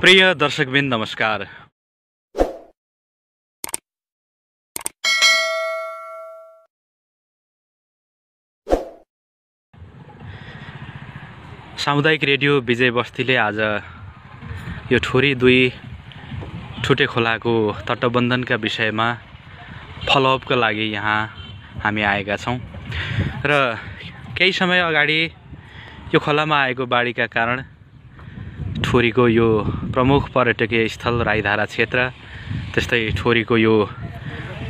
प्रिय दर्शकबिन नमस्कार। सामुदायिक रेडियो विजय बस्तीले आज यो ठोरी 2 ठुटे खोलाको तटबन्धनका विषयमा फलोअपका लागि यहाँ हामी आएका छौं र केही समय अगाडि यो खोलामा आएको बाढीका कारण ठोरीको यो प्रमुख पर्यटकीय स्थल राईधारा क्षेत्र, त्यस्तै ठोरीको यो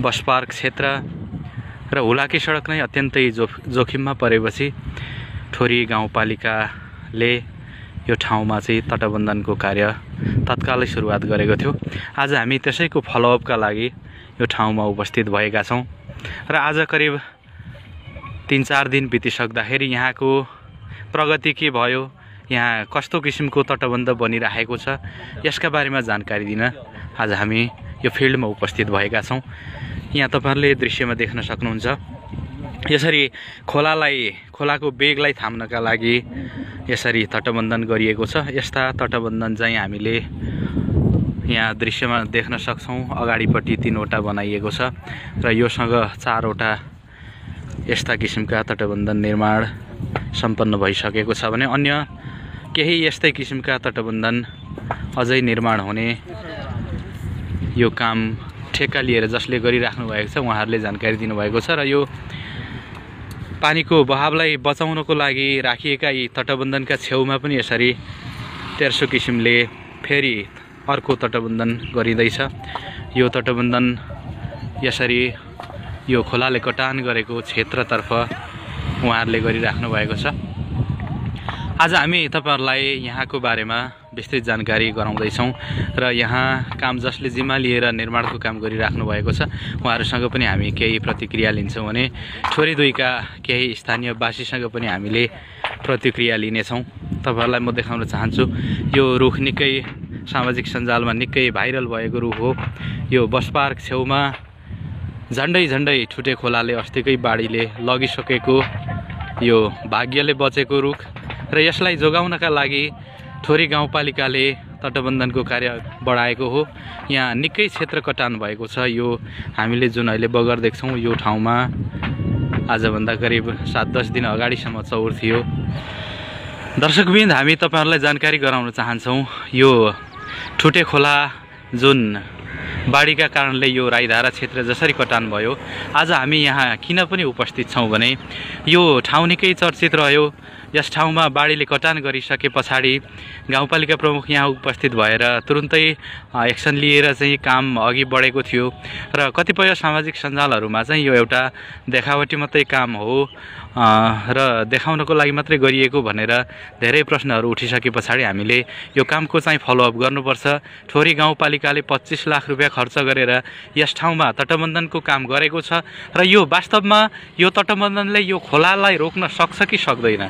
बस पार्क क्षेत्र र हुलाकी सडक नै अत्यन्तै जोखिममा परेपछि ठोरी गाउँपालिकाले यो ठाउँमा चाहिँ तटबन्धनको कार्य तत्कालै सुरुवात गरेको थियो। आज हामी त्यसैको फलोअपका लागि यो ठाउँमा उपस्थित भएका छौं र आज करिब 3-4 दिन बितिसक्दाखेरि यहाँको प्रगति के भयो, यहाँ कस्तो किसिमको तटबन्ध बनिरहेको छ, यसका बारेमा जानकारी दिन आज हामी यो फिल्डमा उपस्थित भएका छौं। यहाँ तपाईहरुले दृश्यमा देख्न सक्नुहुन्छ, यसरी खोलाको वेगलाई थाम्नका लागि यसरी तटबन्धन गरिएको छ। यस्ता तटबन्धन चाहिँ हामीले यहाँ दृश्यमा देख्न सक्छौं। अगाडिपट्टि 3वटा बनाइएको छ र योसँग 4वटा यस्ता किसिमका तटबन्धन निर्माण सम्पन्न भइसकेको छ भने अन्य केही यस्तै किसिमका तटबन्धन अझै निर्माण हुने यो काम ठेक्का लिएर जसले गरिराख्नु भएको छ उहाँहरूले जानकारी दिनुभएको छ र यो पानीको बहावलाई बचाउनको लागि राखिएका यी तटबन्धनका छेउमा पनि यसरी तेर्सो किसिमले फेरि अर्को तटबन्धन गरिँदैछ। यो तटबन्धन यसरी यो खोलाले कटान गरेको क्षेत्रतर्फ उहाँहरूले गरिराख्नु भएको छ। आज हामी तपाईहरुलाई यहाँको बारेमा विस्तृत जानकारी गराउँदैछौं र यहाँ काम जसले जिम्मा लिएर निर्माणको काम गरिराख्नु भएको छ उहाँहरूसँग पनि हामी केही प्रतिक्रिया लिन्छौं भने ठोरी 2 का केही स्थानीय वासीसँग पनि हामीले प्रतिक्रिया लिनेछौं। तपाईहरुलाई म देखाउन चाहन्छु, यो रुख निकै सामाजिक सञ्जालमा निकै भाइरल भएको रुख हो। यो बस पार्क छेउमा झण्डै ठुटे खोलाले अस्तिकै बाढीले लगिसकेको यो भाग्यले बचेको रुख र यसलाई जोगाउनका लागि ठोरी गाउँपालिकाले तटबन्धनको कार्य बढाएको हो। यहाँ निकै क्षेत्र कटान भएको छ। यो हामीले जुन अहिले बगर देख्छौं यो ठाउँमा आजभन्दा करिब 7-10 दिन अगाडिसम्म चौर थियो। दर्शकबिन, हामी तपाईहरुलाई जानकारी गराउन चाहन्छौं, यो ठुटे खोला जुन बाढीका कारणले यो राईधारा क्षेत्र जसरी कटान भयो, आज हामी यहाँ किन पनि उपस्थित छौं भने यो ठाउँ निकै चर्चित रह्यो। यस ठाउँमा बाढीले कटान गरिसके पछाडि गाउँपालिका प्रमुख यहाँ उपस्थित भएर तुरुन्तै एक्सन लिएर चाहिँ काम अघि बढेको थियो र कतिपय सामाजिक सञ्जालहरुमा चाहिँ यो एउटा देखावटी मात्रै काम हो र देखाउनको लागि मात्रै गरिएको भनेर धेरै प्रश्नहरु उठिसके पछाडि हामीले यो कामको चाहिँ फलोअप गर्नुपर्छ। ठोरी गाउँपालिकाले 25 लाख रुपैयाँ खर्च गरेर यस ठाउँमा तटबन्धनको काम गरेको छ र यो वास्तवमा यो तटबन्धनले यो खोलालाई रोक्न सक्छ कि सक्दैन,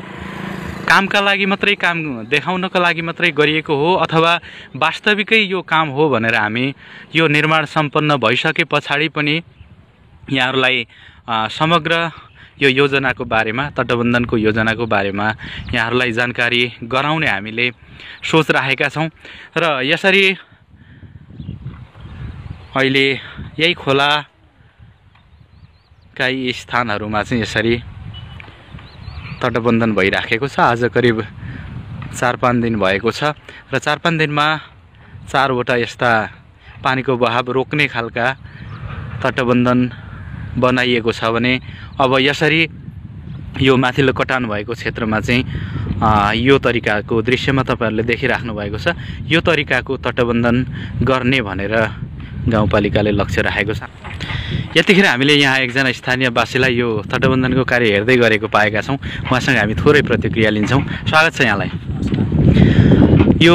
कामका लागि मात्रै काम देखाउनका लागि मात्रै गरिएको हो अथवा वास्तविकै यो काम हो भनेर हामी यो निर्माण सम्पन्न भइसके पछाडि पनि यहाँहरुलाई समग्र यो योजनाको बारेमा, तटबन्धनको योजनाको बारेमा यहाँहरुलाई जानकारी गराउने हामीले सोच राखेका छौं र यसरी अहिले यही खोलाका यी स्थानहरुमा चाहिँ यसरी तटबन्धन भइराखेको छ। आज करिब 4-5 दिन भएको छ र 4-5 दिनमा 4वटा यस्ता पानीको बहाव रोक्ने खालका तटबन्धन बनाइएको छ भने अब यसरी यो माथिल्लो कटान भएको क्षेत्रमा चाहिँ यो तरिकाको दृश्यमा तपाईहरुले देखिराख्नु भएको छ, यो तरिकाको तटबन्धन गर्ने भनेर गाउँपालिकाले लक्ष्य राखेको छ। यतिखेर हामीले यहाँ एकजना स्थानीय वासीलाई यो तटबन्धनको कार्य हेर्दै गरेको पाएका छौं। उहाँसँग हामी थोरै प्रतिक्रिया लिन्छौं। स्वागत छ यहाँलाई। यो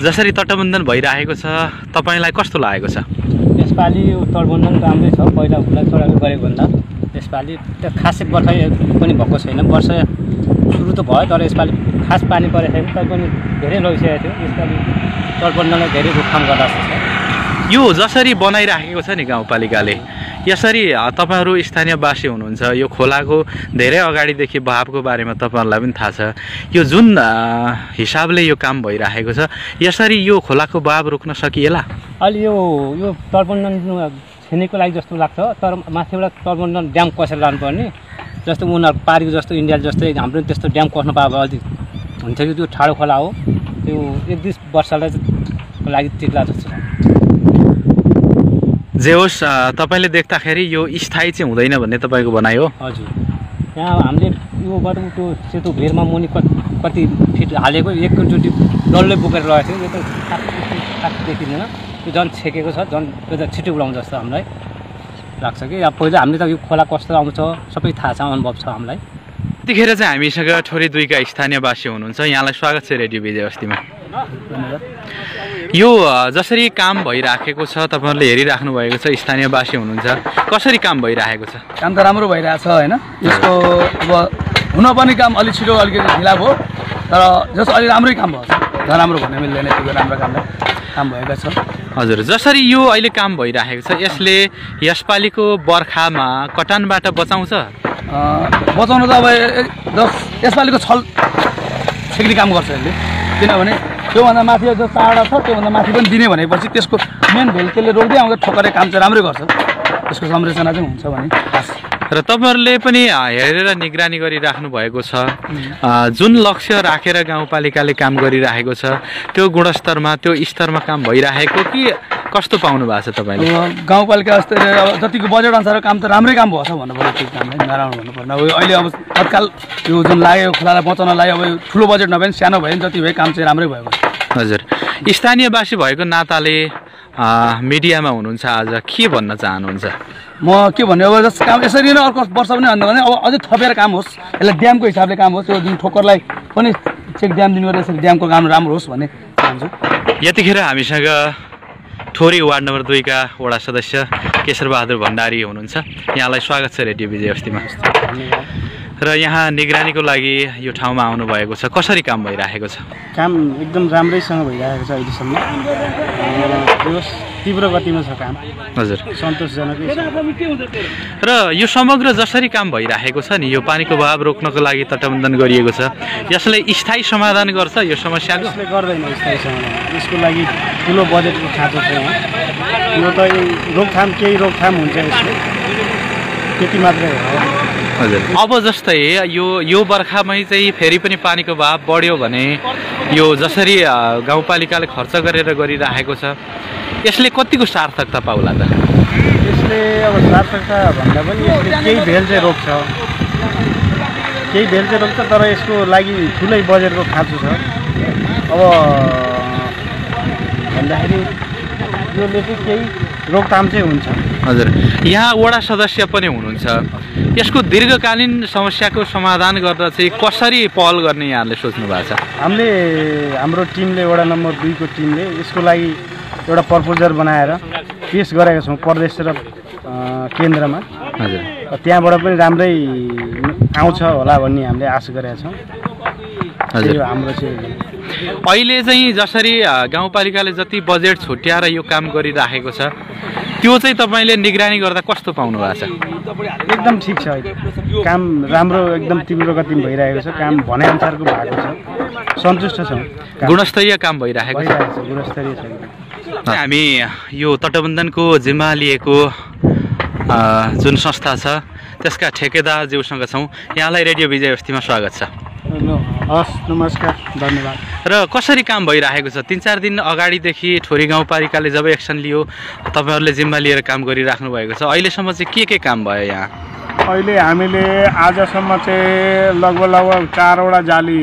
जसरी तटबन्धन भइरहेको छ तपाईलाई कस्तो लागेको छ? यसपालि यो तटबन्धन राम्रै छ। पहिला हुला चढाएको गरेको भन्दा यसपालि त खासै बर्खा पनि भएको छैन। वर्षा सुरु त भयो तर यसपालि खास पानी परेको छैन, तैपनि धेरै लगिसकेको थियो। यसपालि तटबन्धनलाई धेरै रोकथाम गर्दा छ। यो जसरी बनाइराखेको छ नि गाउँपालिकाले, यसरी तपाईहरु स्थानीयवासी हुनुहुन्छ यो खोलाको धेरै अगाडिदेखि बहावको बारेमा तपाईहरुलाई पनि थाहा छ यो जुन हिसाबले यो काम भइरहेको छ यसरी यो खोलाको बहाव रोक्न सकिएला अलि यो तटबन्धन छेनेको लागि जस्तो लाग्छ तर माथिबाट तटबन्धन ड्याम कसेर लानुपर्ने जस्तो उनीहरु पारीको जस्तो इन्डिया जस्तै हाम्रो त्यस्तो ड्याम कस्न पाए अलि हुन्छ कि त्यो ठाडो खोला हो त्यो 1-2 वर्षलाई लागि ठिक लाग्छ जे होस् तपाईले देख्दाखेरि यो स्थायी चाहिँ हुँदैन भन्ने तपाईको भनाइ हो हजुर यहाँ हामीले यो बाटो त्यो सेतो भेरमा मुनि कति फिट हालेको एकचोटि डल्लै बोकेर लगेको थियो यो त खास देखिँदैन यो झन् छेकेको छ झन् त्यो त छिटो उडाउँ जस्तो हामीलाई लाग्छ कि अब पहिला हामीले त यो खोला कस्तो आउँछ सबै थाहा छ अनुभव छ हामीलाई त्यतिखेर चाहिँ हामीसँग ठोरी 2 का स्थानीयवासी हुनुहुन्छ यहाँलाई स्वागत छ रेडियो विजय बस्तीमा यो जसरी काम भइराखेको छ तपाईहरुले हेरिराख्नु भएको छ स्थानीयवासी हुनुहुन्छ कसरी काम भइराखेको छ काम त राम्रो भइरहेछ हैन यसको अब हुनुपर्ने काम अलि छिटो अलिकति ढिला भयो तर जस अलि राम्रै काम भयो नराम्रो भन्ने मिल्दैन त्यो राम्रो काम भएको छ हजुर जसरी यो अहिले काम भइराखेको छ यसले यसपालिको बर्खामा कटानबाट बचाउँछ बचाउन त अब यसपालिको छल छेक्ने काम गर्छ यसले किनभने त्योभन्दा माथि जो टाढा छ त्योभन्दा माथि पनि दिने भनेपछि त्यसको मेन भेल त्यसले रोक्दै आउँदा ठोकरे काम चाहिँ राम्रै गर्छ त्यसको संरचना चाहिँ हुन्छ भने र तपाईहरुले पनि हेरेर निगरानी गरिराख्नु भएको छ जुन लक्ष्य राखेर गाउँपालिकाले काम गरिराखेको छ त्यो गुणस्तरमा त्यो स्तरमा काम भइराखेको कि कस्तो पाउनु भएको छ तपाईले गाउँपालिका स्तरले अब जतिको बजेट अनुसार काम त राम्रै काम भएछ भन्नुपर्छ त्यो कामलाई नराम्रो भन्नुपर्ने अब अहिले अब तत्काल यो जुन लाग्यो खोलालाई बचाउनलाई अब ठुलो बजेट नभए पनि सानो भए पनि जति भए काम चाहिँ राम्रै भएको हजुर स्थानीयवासी भएको नाताले मिडियामा हुनुहुन्छ आज के भन्न चाहनुहुन्छ म के भन्ने अब जस्तो काम यसरी नै अर्को वर्ष पनि भन्दा भने अब अझै थपेर काम होस् यसलाई ड्यामको हिसाबले काम होस् त्यो जुन ठोकरलाई पनि चेक ड्याम दिनुपर्छ यसरी ड्यामको काम राम्रो होस् भन्ने चाहन्छु यतिखेर हामीसँग ठोरी वार्ड नम्बर 2 का वडा सदस्य केशरबहादुर भण्डारी हुनुहुन्छ यहाँलाई स्वागत छ रेडियो विजय बस्तीमा र यहाँ निगरानीको लागि यो ठाउँमा आउनु भएको छ कसरी काम भइराखेको छ काम एकदम राम्रैसँग भइरहेको छ अहिलेसम्म यो तीव्र गतिमा छ काम हजुर सन्तोषजनकै र यो समग्र जसरी काम भइराखेको छ नि यो पानीको बहाव रोक्नको लागि तटबन्धन गरिएको छ यसले स्थायी समाधान गर्छ यो समस्याको यसले गर्दैन स्थायी समाधान यसको लागि ठुलो बजेटको खाँचो छ यो त रोकथाम केही रोकथाम हुन्छ यसले त्यति मात्रै हो हजुर अब जस्तै यो बर्खामै चाहिँ फेरि पनि पानीको बहाव बढ्यो भने यो जसरी गाउँपालिकाले खर्च गरेर गरिराखेको छ यसले कतिको सार्थकता पाउला त यसले अब सार्थकता भन्दा पनि यसले केही भेल चाहिँ रोक्छ तर यसको लागि ठुलै बजेटको खाँचो छ अब भन्दाखेरि यसले चाहिँ केही रोकथाम चाहिँ हुन्छ हजुर यहाँ वडा सदस्य पनि हुनुहुन्छ यसको दीर्घकालीन समस्याको समाधान गर्न चाहिँ कसरी पहल गर्ने यहाँले सोच्नु भएको छ हामीले हाम्रो टिमले वडा नम्बर 2 को टिमले यसको लागि एउटा प्रपोजल बनाएर पेश गरेका छौँ प्रदेश र केन्द्रमा हजुर त्यहाँबाट पनि राम्रै आउँछ होला भन्ने हामीले आशा गरेका छौँ हजुर हाम्रो चाहिँ अहिले चाहिँ जसरी गाउँपालिकाले जति बजेट छुट्याएर यो काम गरिराखेको छ त्यो चाहिँ तपाईले निगरानी गर्दा कस्तो पाउनु भएको छ एकदम ठिक छ काम राम्रो एकदम तीव्र गतिमा भइरहेको छ काम भनेअनुसारको भएको छ सन्तुष्ट छौँ गुणस्तरीय काम भइरहेको छ गुणस्तरीय छ हामी यो तटबन्धनको जिम्मा लिएको जुन संस्था छ त्यसका ठेकेदार ज्यूसँग छौँ यहाँलाई रेडियो विजय बस्तीमा स्वागत छ हस् नमस्कार धन्यवाद र कसरी काम भइरहेको छ 3-4 दिन अगाडिदेखि ठोरी गाउँपालिकाले जब एक्सन लियो तपाईहरुले जिम्मा लिएर काम गरिराख्नु भएको छ अहिलेसम्म चाहिँ के काम भयो यहाँ अहिले हामीले आजसम्म चाहिँ लगभग 4 वटा जाली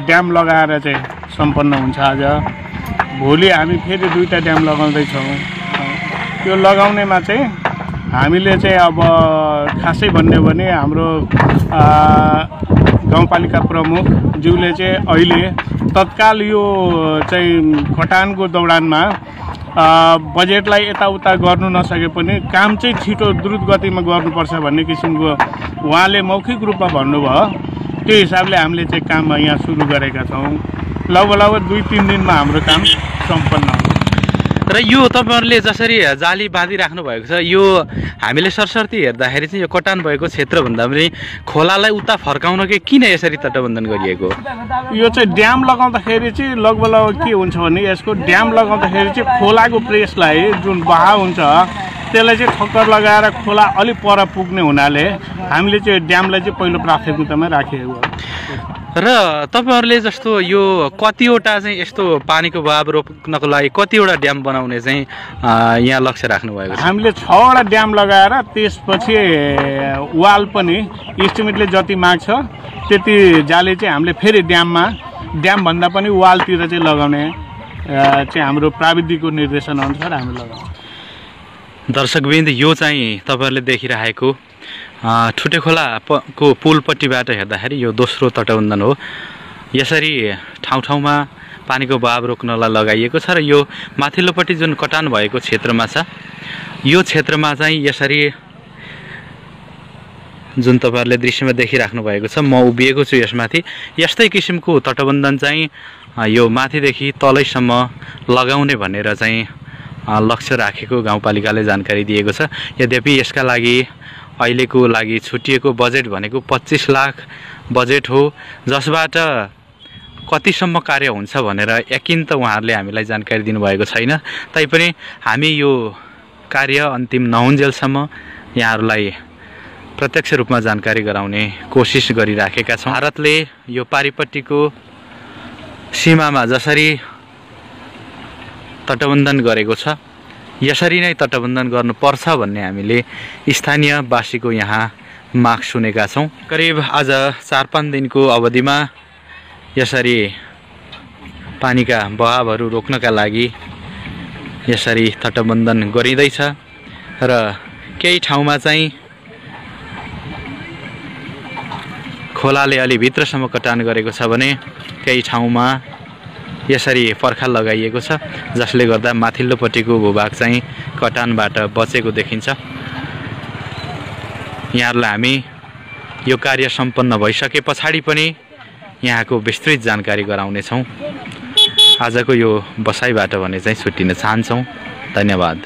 ड्याम लगाएर चाहिँ सम्पन्न हुन्छ आज भोलि हामी फेरि 2टा ड्याम लगाउँदैछौँ त्यो लगाउनेमा चाहिँ हामीले चाहिँ अब खासै भन्ने भने हाम्रो गाउँपालिका प्रमुख ज्यूले चाहिँ अहिले तत्काल यो चाहिँ कटानको दौडानमा बजेटलाई यताउता गर्नु नसके पनि काम चाहिँ छिटो द्रुत गतिमा गर्नुपर्छ भन्ने किसिमको उहाँले मौखिक रूपमा भन्नुभयो त्यो हिसाबले हामीले चाहिँ काम यहाँ सुरु गरेका छौँ लगभग 2-3 दिनमा हाम्रो काम सम्पन्न हुन्छ र यो तपाईँहरूले जसरी जाली बाँधिराख्नु भएको छ यो हामीले सरसर्ती हेर्दाखेरि चाहिँ यो कटान भएको क्षेत्रभन्दा पनि खोलालाई उता फर्काउन कि किन यसरी तटबन्धन गरिएको? यो चाहिँ ड्याम लगाउँदाखेरि चाहिँ लगभग के हुन्छ भने यसको ड्याम लगाउँदाखेरि चाहिँ खोलाको प्रेसलाई जुन बहाव हुन्छ त्यसलाई चाहिँ ठक्कर लगाएर खोला अलिक पर पुग्ने हुनाले हामीले चाहिँ ड्यामलाई चाहिँ पहिलो प्राथमिकतामा राखेको हो। र तपाईँहरूले जस्तो यो कतिवटा चाहिँ यस्तो पानीको बहाव रोक्नको लागि कतिवटा ड्याम बनाउने चाहिँ यहाँ लक्ष्य राख्नु भएको छ? हामीले 6वटा ड्याम लगाएर त्यसपछि वाल पनि इस्टिमेटले जति माग्छ त्यति जाली चाहिँ हामीले फेरि ड्यामभन्दा पनि वालतिर चाहिँ लगाउने चाहिँ हाम्रो प्राविधिकको निर्देशन अनुसार हामी लगाउँछौँ। दर्शकवृन्द यो चाहिँ तपाईँहरूले देखिरहेको ठुटे खोलाको पुलपट्टिबाट हेर्दाखेरि यो दोस्रो तटबन्धन हो। यसरी ठाउँ ठाउँमा पानीको बहाव रोक्नलाई लगाइएको छ र यो माथिल्लोपट्टि जुन कटान भएको क्षेत्रमा छ यो क्षेत्रमा चाहिँ यसरी जुन तपाईँहरूले दृश्यमा देखिराख्नु भएको छ, म उभिएको छु यसमाथि, यस्तै किसिमको तटबन्धन चाहिँ यो माथिदेखि तलैसम्म लगाउने भनेर चाहिँ लक्ष्य राखेको गाउँपालिकाले जानकारी दिएको छ। यद्यपि यसका लागि अहिलेको लागि छुटिएको बजेट भनेको 25 लाख बजेट हो, जसबाट कतिसम्म कार्य हुन्छ भनेर यकिन त उहाँहरूले हामीलाई जानकारी दिनुभएको छैन। तैपनि हामी यो कार्य अन्तिम नहुन्जेलसम्म यहाँहरूलाई प्रत्यक्ष रूपमा जानकारी गराउने कोसिस गरिराखेका छौँ। भारतले यो पारिपट्टिको सीमामा जसरी तटबन्धन गरेको छ यसरी नै तटबन्धन गर्नुपर्छ भन्ने हामीले स्थानीयवासीको यहाँ माग सुनेका छौँ। करिब आज 4-5 दिनको अवधिमा यसरी पानीका बहावहरू रोक्नका लागि यसरी तटबन्धन गरिँदैछ र केही ठाउँमा चाहिँ खोलाले अलि भित्रसम्म कटान गरेको छ भने केही ठाउँमा यसरी पर्खाल लगाइएको छ, जसले गर्दा माथिल्लोपट्टिको भूभाग चाहिँ कटानबाट बचेको देखिन्छ। यहाँहरूलाई हामी यो कार्य सम्पन्न भइसके पछाडि पनि यहाँको विस्तृत जानकारी गराउनेछौँ। आजको यो बसाइबाट भने चाहिँ छुट्टिन चाहन्छौँ। धन्यवाद।